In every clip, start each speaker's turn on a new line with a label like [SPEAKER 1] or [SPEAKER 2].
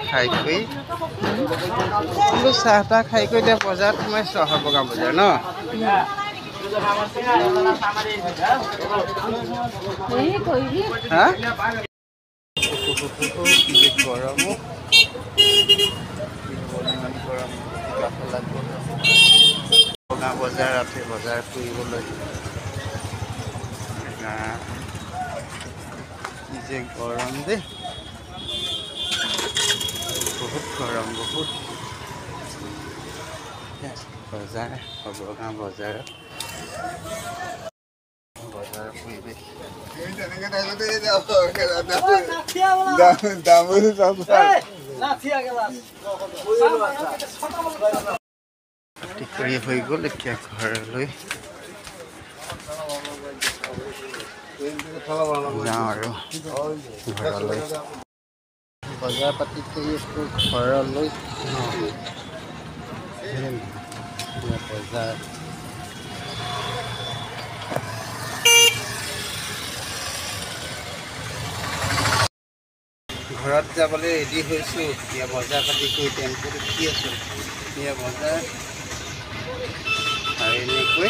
[SPEAKER 1] খাই কৰি বোলো চাহ তাহ খাই কৰি এতিয়া বজাৰত সোমাইছোঁ আহৰবগা বজাৰ ন হা কি যে গৰম ইমান গৰম বগা বজাৰ আছে বজাৰ ফুৰিবলৈ কি যে গৰম দেই বহুত গৰম বহুত বজাৰ বগা বজাৰত বজাৰ পৰিৱেশ টিকৰি হৈ গ'ল এতিয়া ঘৰলৈ যাওঁ আৰু ঘৰলৈ বজাৰ পাতি কৰি আছোঁ ঘৰলৈ বজাৰ ঘৰত যাবলৈ ৰেডি হৈছোঁ এতিয়া বজাৰ পাতি কৰি টেম্পুত উঠি আছোঁ এতিয়া বজাৰ আৰু এনেকৈ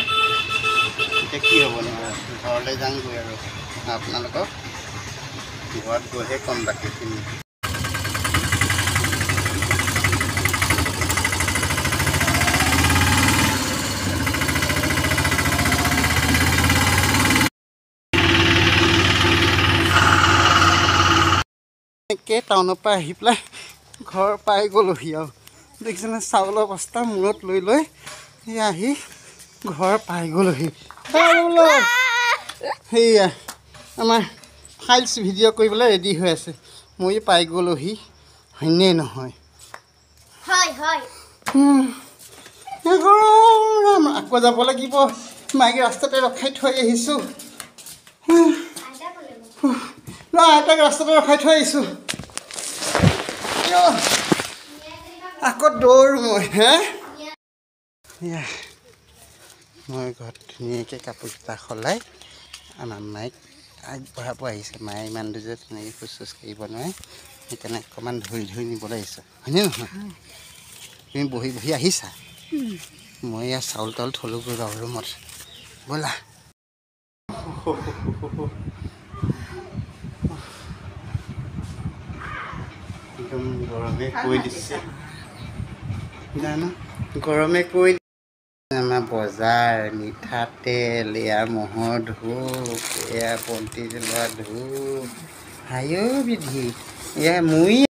[SPEAKER 1] এতিয়া কি হ'ব নহয় ঘৰলৈ যামগৈ আৰু আপোনালোকক ঘৰত গৈহে কম বাকীখিনি টাউনৰ পৰা আহি পেলাই ঘৰ পাই গ'লোহি আৰু দেখিছেনে চাউলৰ বস্তা মূৰত লৈ লৈ আহি ঘৰ পাই গ'লোহি সেয়া আমাৰ ফাইলছ ভিডিঅ' কৰিবলৈ ৰেডি হৈ আছে মই পাই গ'লোহি হয়নে নহয় আকৌ যাব লাগিব মাইকী ৰাস্তাতে ৰখাই থৈ আহিছোঁ আইতাক ৰাস্তাতে ৰখাই থৈ আহিছোঁ আকৌ দৌৰ মই মই ঘৰত ধুনীয়াকৈ কাপোৰকেইটা সলাই আমাৰ মাইক আগবঢ়াব আহিছে মায়ে ইমান দূৰ যে তেনেকৈ খোজ চোজ কাঢ়িব নোৱাৰে সেইকাৰণে অকণমান ধৰি ধৰি নিবলৈ আহিছোঁ হয়নে নহয় তুমি বহি বহি আহিছা মই ইয়াৰ চাউল তাউল থ'লোগৈ বাৰু ৰুমত ব'লা একদম গৰমে কৈ দিছে জানো গৰমে কৈ আমাৰ বজাৰ মিঠাতেল এয়া মহৰ ধূপ এয়া বন্তি জ্বলোৱা ধূপ হাইও বিধি এয়া মুই